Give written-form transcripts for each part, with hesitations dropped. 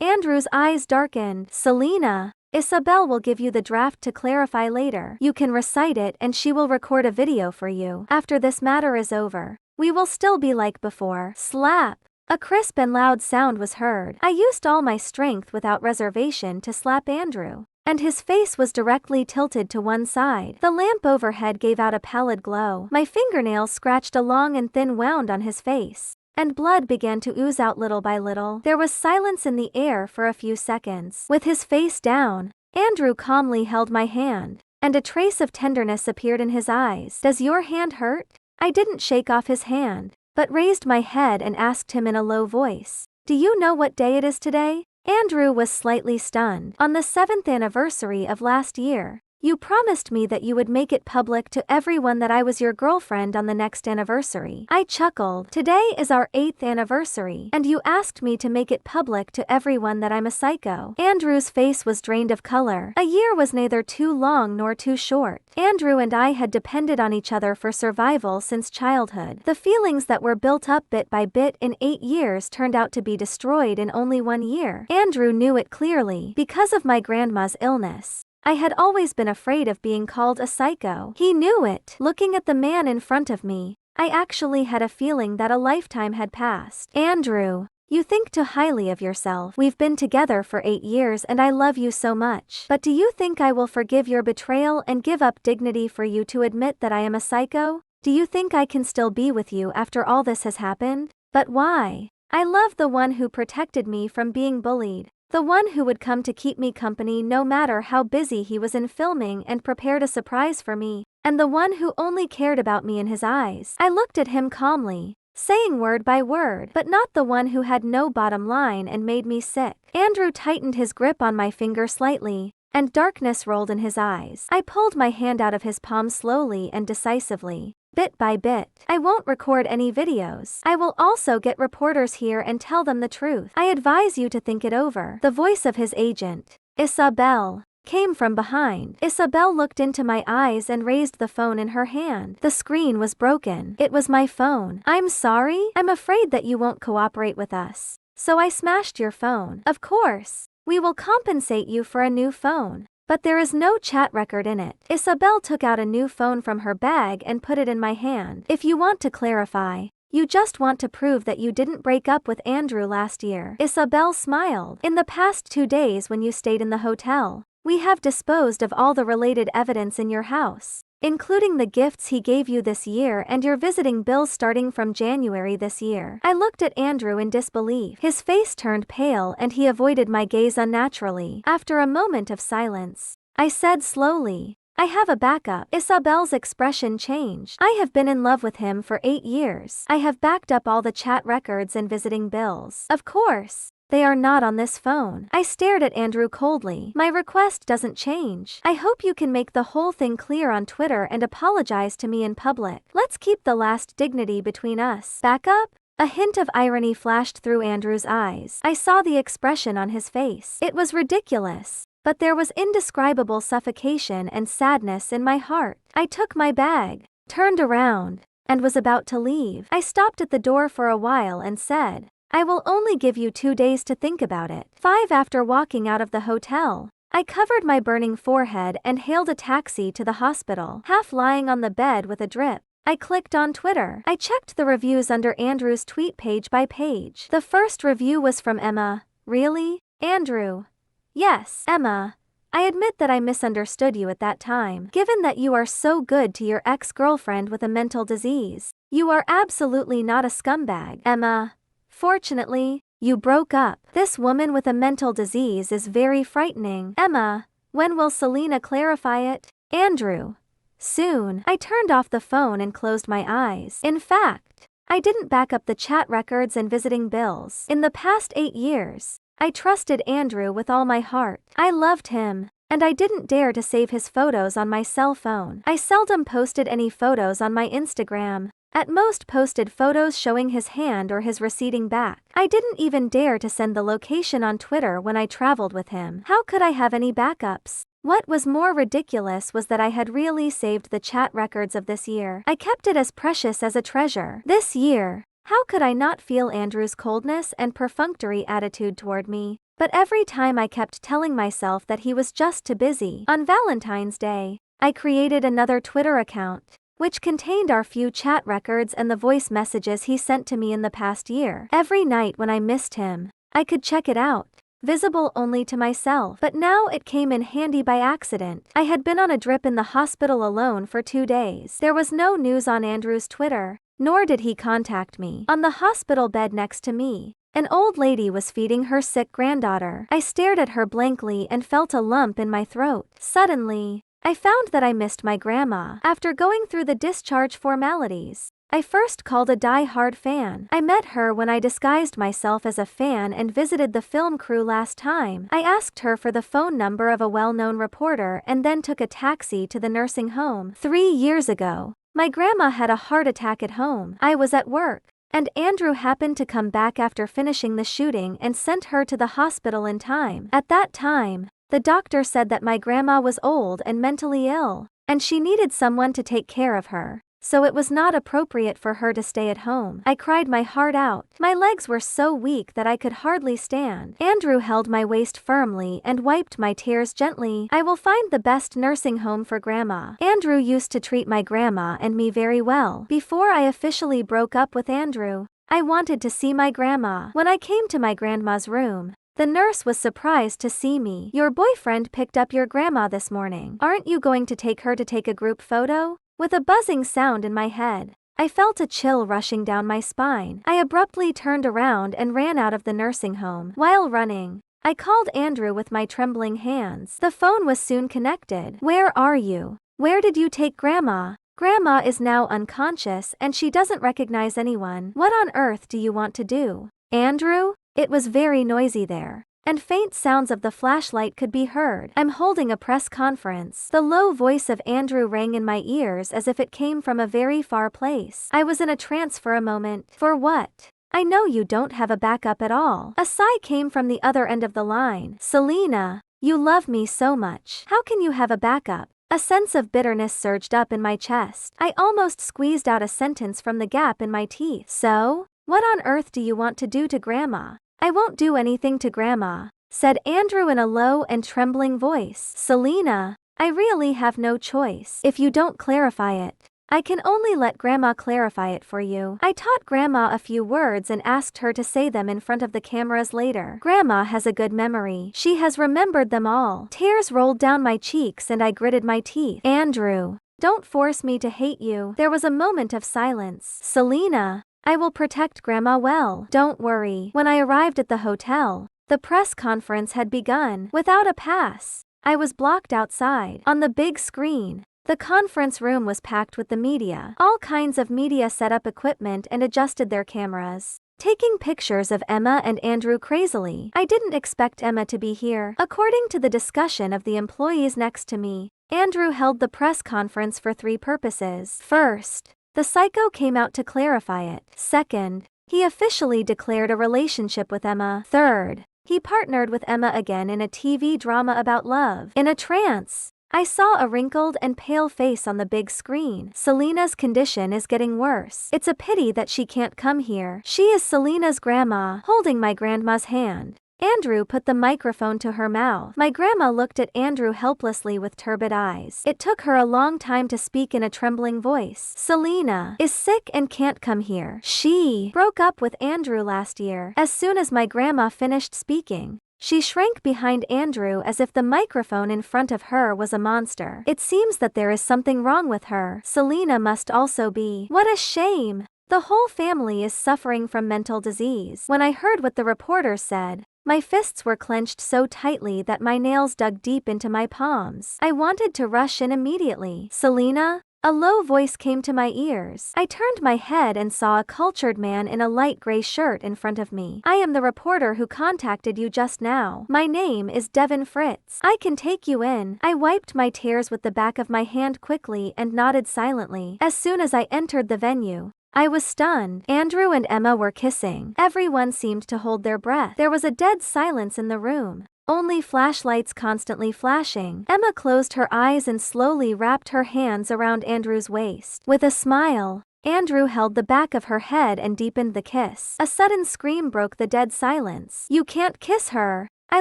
Andrew's eyes darkened. Selena, Isabel will give you the draft to clarify later. You can recite it and she will record a video for you. After this matter is over, we will still be like before. Slap! A crisp and loud sound was heard. I used all my strength without reservation to slap Andrew, and his face was directly tilted to one side. The lamp overhead gave out a pallid glow. My fingernails scratched a long and thin wound on his face, and blood began to ooze out little by little. There was silence in the air for a few seconds. With his face down, Andrew calmly held my hand, and a trace of tenderness appeared in his eyes. Does your hand hurt? I didn't shake off his hand, but raised my head and asked him in a low voice, do you know what day it is today? Andrew was slightly stunned. On the 7th anniversary of last year. You promised me that you would make it public to everyone that I was your girlfriend on the next anniversary. I chuckled. Today is our 8th anniversary, and you asked me to make it public to everyone that I'm a psycho. Andrew's face was drained of color. A year was neither too long nor too short. Andrew and I had depended on each other for survival since childhood. The feelings that were built up bit by bit in 8 years turned out to be destroyed in only 1 year. Andrew knew it clearly. Because of my grandma's illness, I had always been afraid of being called a psycho. He knew it. Looking at the man in front of me, I actually had a feeling that a lifetime had passed. Andrew, you think too highly of yourself. We've been together for 8 years and I love you so much. But do you think I will forgive your betrayal and give up dignity for you to admit that I am a psycho? Do you think I can still be with you after all this has happened? But why? I love the one who protected me from being bullied. The one who would come to keep me company no matter how busy he was in filming and prepared a surprise for me, and the one who only cared about me in his eyes. I looked at him calmly, saying word by word, but not the one who had no bottom line and made me sick. Andrew tightened his grip on my finger slightly, and darkness rolled in his eyes. I pulled my hand out of his palm slowly and decisively. Bit by bit. I won't record any videos. I will also get reporters here and tell them the truth. I advise you to think it over. The voice of his agent, Isabel, came from behind. Isabel looked into my eyes and raised the phone in her hand. The screen was broken. It was my phone. I'm sorry? I'm afraid that you won't cooperate with us, so I smashed your phone. Of course, we will compensate you for a new phone, but there is no chat record in it. Isabel took out a new phone from her bag and put it in my hand. If you want to clarify, you just want to prove that you didn't break up with Andrew last year. Isabel smiled. In the past 2 days when you stayed in the hotel, we have disposed of all the related evidence in your house, including the gifts he gave you this year and your visiting bills starting from January this year. I looked at Andrew in disbelief. His face turned pale and he avoided my gaze unnaturally. After a moment of silence, I said slowly, I have a backup. Isabel's expression changed. I have been in love with him for 8 years. I have backed up all the chat records and visiting bills. Of course, they are not on this phone. I stared at Andrew coldly. My request doesn't change. I hope you can make the whole thing clear on Twitter and apologize to me in public. Let's keep the last dignity between us. Backup? A hint of irony flashed through Andrew's eyes. I saw the expression on his face. It was ridiculous, but there was indescribable suffocation and sadness in my heart. I took my bag, turned around, and was about to leave. I stopped at the door for a while and said, I will only give you 2 days to think about it. 5 after walking out of the hotel, I covered my burning forehead and hailed a taxi to the hospital. Half lying on the bed with a drip, I clicked on Twitter. I checked the reviews under Andrew's tweet page by page. The first review was from Emma. Really? Andrew? Yes, Emma. I admit that I misunderstood you at that time. Given that you are so good to your ex-girlfriend with a mental disease, you are absolutely not a scumbag. Emma. Fortunately, you broke up. This woman with a mental disease is very frightening. Emma, when will Selena clarify it? Andrew. Soon. I turned off the phone and closed my eyes. In fact, I didn't back up the chat records and visiting bills. In the past 8 years, I trusted Andrew with all my heart. I loved him, and I didn't dare to save his photos on my cell phone. I seldom posted any photos on my Instagram. At most posted photos showing his hand or his receding back. I didn't even dare to send the location on Twitter when I traveled with him. How could I have any backups? What was more ridiculous was that I had really saved the chat records of this year. I kept it as precious as a treasure. This year, how could I not feel Andrew's coldness and perfunctory attitude toward me? But every time I kept telling myself that he was just too busy. On Valentine's Day, I created another Twitter account, which contained our few chat records and the voice messages he sent to me in the past year. Every night when I missed him, I could check it out, visible only to myself. But now it came in handy by accident. I had been on a drip in the hospital alone for 2 days. There was no news on Andrew's Twitter, nor did he contact me. On the hospital bed next to me, an old lady was feeding her sick granddaughter. I stared at her blankly and felt a lump in my throat. Suddenly, I found that I missed my grandma. After going through the discharge formalities, I first called a die-hard fan. I met her when I disguised myself as a fan and visited the film crew last time. I asked her for the phone number of a well-known reporter and then took a taxi to the nursing home. 3 years ago, my grandma had a heart attack at home. I was at work, and Andrew happened to come back after finishing the shooting and sent her to the hospital in time. At that time, the doctor said that my grandma was old and mentally ill, and she needed someone to take care of her, so it was not appropriate for her to stay at home. I cried my heart out. My legs were so weak that I could hardly stand. Andrew held my waist firmly and wiped my tears gently. I will find the best nursing home for Grandma. Andrew used to treat my grandma and me very well. Before I officially broke up with Andrew, I wanted to see my grandma. When I came to my grandma's room, the nurse was surprised to see me. "Your boyfriend picked up your grandma this morning. Aren't you going to take her to take a group photo?" With a buzzing sound in my head, I felt a chill rushing down my spine. I abruptly turned around and ran out of the nursing home. While running, I called Andrew with my trembling hands. The phone was soon connected. "Where are you? Where did you take Grandma? Grandma is now unconscious and she doesn't recognize anyone. What on earth do you want to do, Andrew?" It was very noisy there, and faint sounds of the flashlight could be heard. "I'm holding a press conference." The low voice of Andrew rang in my ears as if it came from a very far place. I was in a trance for a moment. "For what? I know you don't have a backup at all." A sigh came from the other end of the line. "Selena, you love me so much. How can you have a backup?" A sense of bitterness surged up in my chest. I almost squeezed out a sentence from the gap in my teeth. "So? What on earth do you want to do to Grandma?" "I won't do anything to Grandma," said Andrew in a low and trembling voice. "Selena, I really have no choice. If you don't clarify it, I can only let Grandma clarify it for you." I taught Grandma a few words and asked her to say them in front of the cameras later. Grandma has a good memory. She has remembered them all. Tears rolled down my cheeks and I gritted my teeth. "Andrew, don't force me to hate you." There was a moment of silence. "Selena, I will protect Grandma well. Don't worry." When I arrived at the hotel, the press conference had begun. Without a pass, I was blocked outside. On the big screen, the conference room was packed with the media. All kinds of media set up equipment and adjusted their cameras, taking pictures of Emma and Andrew crazily. I didn't expect Emma to be here. According to the discussion of the employees next to me, Andrew held the press conference for 3 purposes. First, the psycho came out to clarify it. Second, he officially declared a relationship with Emma. Third, he partnered with Emma again in a TV drama about love. In a trance, I saw a wrinkled and pale face on the big screen. "Selena's condition is getting worse. It's a pity that she can't come here. She is Selena's grandma." Holding my grandma's hand, Andrew put the microphone to her mouth. My grandma looked at Andrew helplessly with turbid eyes. It took her a long time to speak in a trembling voice. "Selena is sick and can't come here. She broke up with Andrew last year." As soon as my grandma finished speaking, she shrank behind Andrew as if the microphone in front of her was a monster. "It seems that there is something wrong with her. Selena must also be. What a shame. The whole family is suffering from mental disease." When I heard what the reporters said, my fists were clenched so tightly that my nails dug deep into my palms. I wanted to rush in immediately. "Selena?" A low voice came to my ears. I turned my head and saw a cultured man in a light gray shirt in front of me. "I am the reporter who contacted you just now. My name is Devin Fritz. I can take you in." I wiped my tears with the back of my hand quickly and nodded silently. As soon as I entered the venue, I was stunned. Andrew and Emma were kissing. Everyone seemed to hold their breath. There was a dead silence in the room, only flashlights constantly flashing. Emma closed her eyes and slowly wrapped her hands around Andrew's waist. With a smile, Andrew held the back of her head and deepened the kiss. A sudden scream broke the dead silence. "You can't kiss her!" I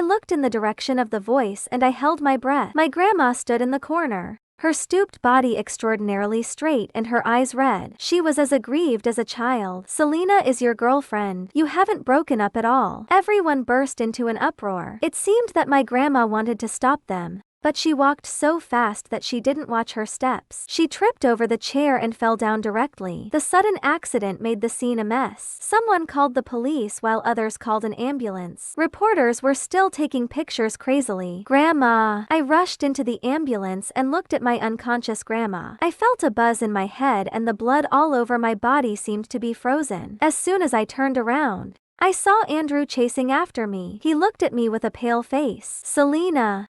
looked in the direction of the voice and I held my breath. My grandma stood in the corner, her stooped body extraordinarily straight and her eyes red. She was as aggrieved as a child. "Selena is your girlfriend. You haven't broken up at all." Everyone burst into an uproar. It seemed that my grandma wanted to stop them, but she walked so fast that she didn't watch her steps. She tripped over the chair and fell down directly. The sudden accident made the scene a mess. Someone called the police while others called an ambulance. Reporters were still taking pictures crazily. "Grandma!" I rushed into the ambulance and looked at my unconscious grandma. I felt a buzz in my head and the blood all over my body seemed to be frozen. As soon as I turned around, I saw Andrew chasing after me. He looked at me with a pale face. "Selena!"